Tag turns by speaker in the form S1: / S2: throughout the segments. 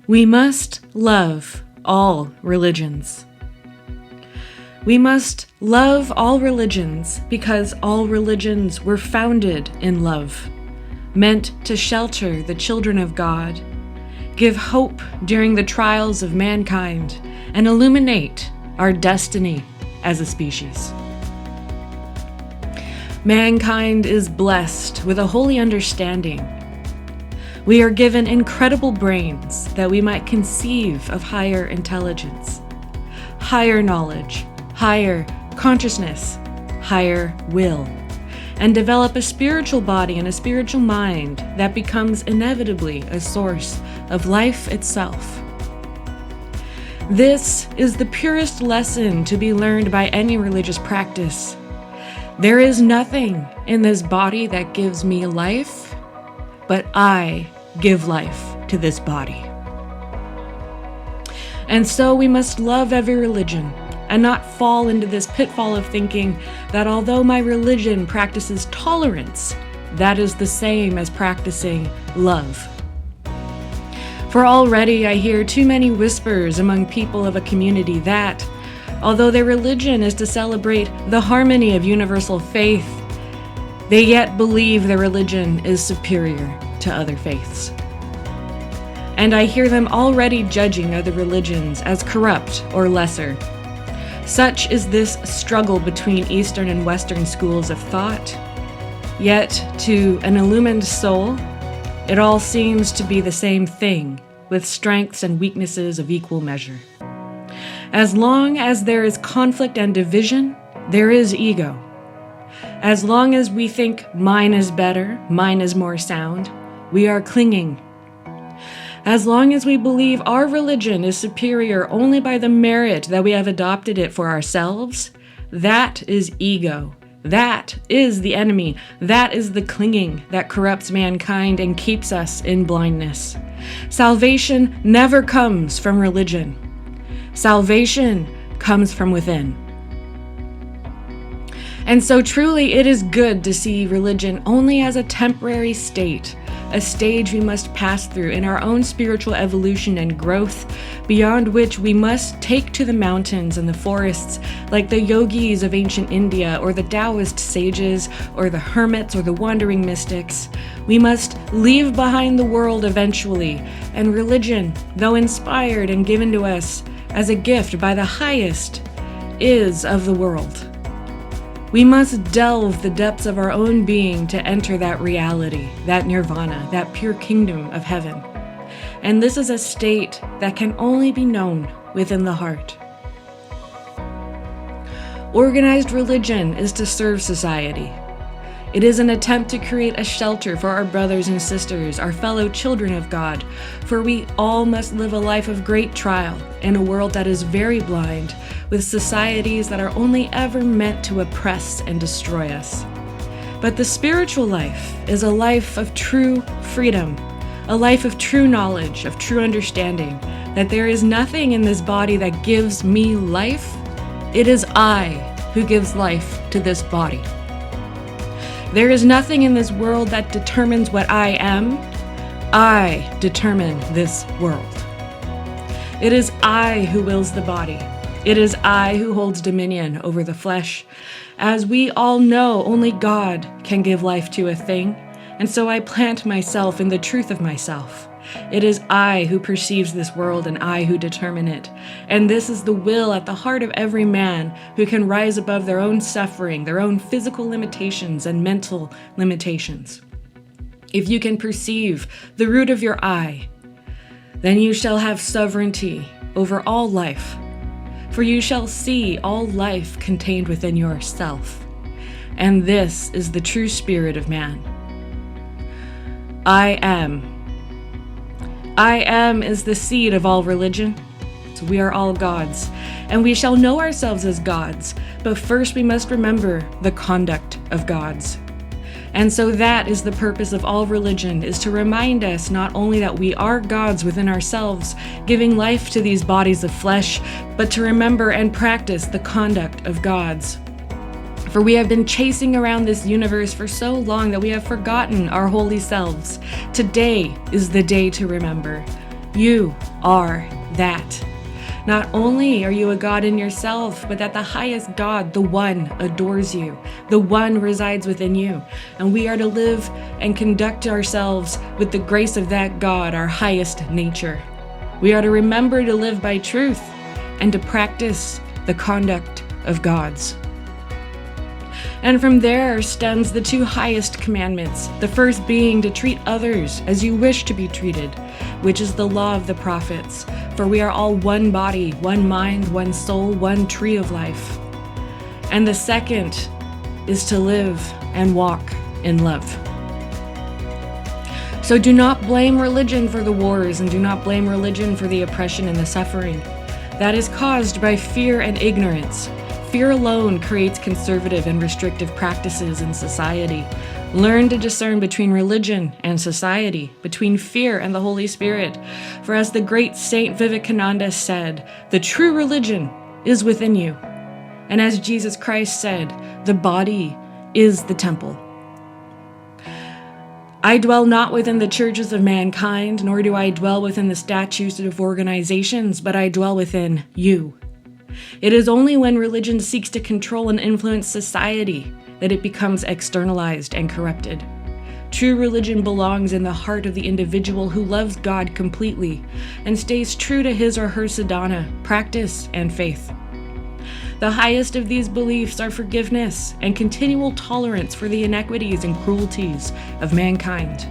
S1: We must love all religions. We must love all religions because all religions were founded in love, meant to shelter the children of God, give hope during the trials of mankind, and illuminate our destiny as a species. Mankind is blessed with a holy understanding. We are given incredible brains that we might conceive of higher intelligence, higher knowledge, higher consciousness, higher will, and develop a spiritual body and a spiritual mind that becomes inevitably a source of life itself. This is the purest lesson to be learned by any religious practice. There is nothing in this body that gives me life, but I give life to this body. And so we must love every religion and not fall into this pitfall of thinking that although my religion practices tolerance, that is the same as practicing love. For already I hear too many whispers among people of a community that, although their religion is to celebrate the harmony of universal faith, they yet believe their religion is superior to other faiths. And I hear them already judging other religions as corrupt or lesser. Such is this struggle between Eastern and Western schools of thought. Yet, to an illumined soul, it all seems to be the same thing, with strengths and weaknesses of equal measure. As long as there is conflict and division, there is ego. As long as we think mine is better, mine is more sound, we are clinging. As long as we believe our religion is superior only by the merit that we have adopted it for ourselves, that is ego. That is the enemy. That is the clinging that corrupts mankind and keeps us in blindness. Salvation never comes from religion. Salvation comes from within. And so truly it is good to see religion only as a temporary state, a stage we must pass through in our own spiritual evolution and growth, beyond which we must take to the mountains and the forests like the yogis of ancient India or the Taoist sages or the hermits or the wandering mystics. We must leave behind the world eventually, and religion, though inspired and given to us as a gift by the highest, is of the world. We must delve the depths of our own being to enter that reality, that nirvana, that pure kingdom of heaven. And this is a state that can only be known within the heart. Organized religion is to serve society. It is an attempt to create a shelter for our brothers and sisters, our fellow children of God, for we all must live a life of great trial in a world that is very blind, with societies that are only ever meant to oppress and destroy us. But the spiritual life is a life of true freedom, a life of true knowledge, of true understanding, that there is nothing in this body that gives me life. It is I who gives life to this body. There is nothing in this world that determines what I am. I determine this world. It is I who wills the body. It is I who holds dominion over the flesh. As we all know, only God can give life to a thing, and so I plant myself in the truth of myself. It is I who perceives this world and I who determine it. And this is the will at the heart of every man who can rise above their own suffering, their own physical limitations and mental limitations. If you can perceive the root of your I, then you shall have sovereignty over all life, for you shall see all life contained within yourself. And this is the true spirit of man. I am. I am is the seed of all religion. So we are all gods, and we shall know ourselves as gods, but first we must remember the conduct of gods. And so that is the purpose of all religion, is to remind us not only that we are gods within ourselves, giving life to these bodies of flesh, but to remember and practice the conduct of gods. For we have been chasing around this universe for so long that we have forgotten our holy selves. Today is the day to remember. You are that. Not only are you a God in yourself, but that the highest God, the One, adores you. The One resides within you. And we are to live and conduct ourselves with the grace of that God, our highest nature. We are to remember to live by truth and to practice the conduct of gods. And from there stems the two highest commandments, the first being to treat others as you wish to be treated, which is the law of the prophets. For we are all one body, one mind, one soul, one tree of life. And the second is to live and walk in love. So do not blame religion for the wars, and do not blame religion for the oppression and the suffering. That is caused by fear and ignorance. Fear alone creates conservative and restrictive practices in society. Learn to discern between religion and society, between fear and the Holy Spirit. For as the great Saint Vivekananda said, the true religion is within you. And as Jesus Christ said, the body is the temple. I dwell not within the churches of mankind, nor do I dwell within the statutes of organizations, but I dwell within you. It is only when religion seeks to control and influence society that it becomes externalized and corrupted. True religion belongs in the heart of the individual who loves God completely and stays true to his or her sadhana, practice, and faith. The highest of these beliefs are forgiveness and continual tolerance for the inequities and cruelties of mankind.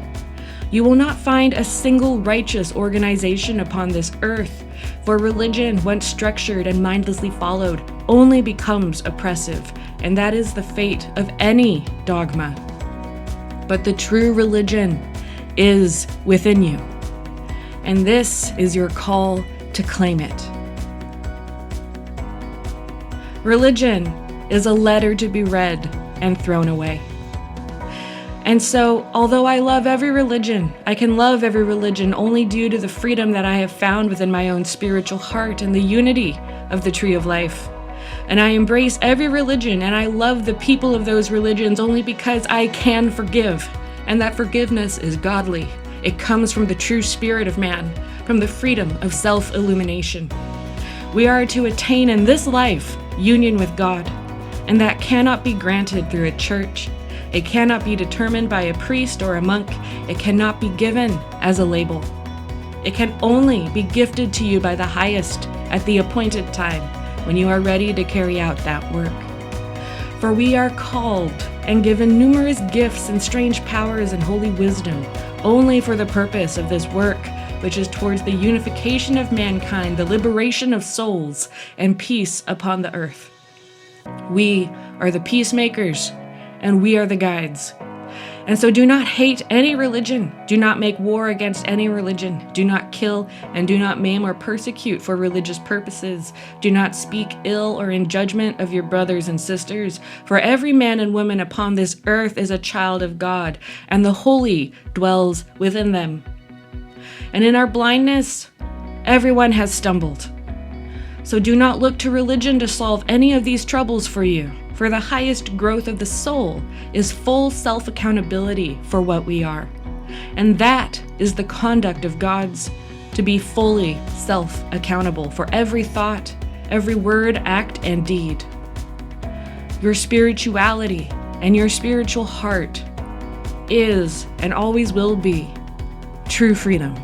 S1: You will not find a single righteous organization upon this earth, for religion, once structured and mindlessly followed, only becomes oppressive, and that is the fate of any dogma. But the true religion is within you, and this is your call to claim it. Religion is a letter to be read and thrown away. And so, although I love every religion, I can love every religion only due to the freedom that I have found within my own spiritual heart and the unity of the tree of life. And I embrace every religion, and I love the people of those religions only because I can forgive, and that forgiveness is godly. It comes from the true spirit of man, from the freedom of self-illumination. We are to attain in this life union with God, and that cannot be granted through a church. It cannot be determined by a priest or a monk. It cannot be given as a label. It can only be gifted to you by the highest at the appointed time when you are ready to carry out that work. For we are called and given numerous gifts and strange powers and holy wisdom only for the purpose of this work, which is towards the unification of mankind, the liberation of souls, and peace upon the earth. We are the peacemakers, and we are the guides. And so do not hate any religion. Do not make war against any religion. Do not kill and do not maim or persecute for religious purposes. Do not speak ill or in judgment of your brothers and sisters. For every man and woman upon this earth is a child of God, and the holy dwells within them. And in our blindness, everyone has stumbled. So do not look to religion to solve any of these troubles for you. For the highest growth of the soul is full self-accountability for what we are. And that is the conduct of God's, to be fully self-accountable for every thought, every word, act, and deed. Your spirituality and your spiritual heart is and always will be true freedom.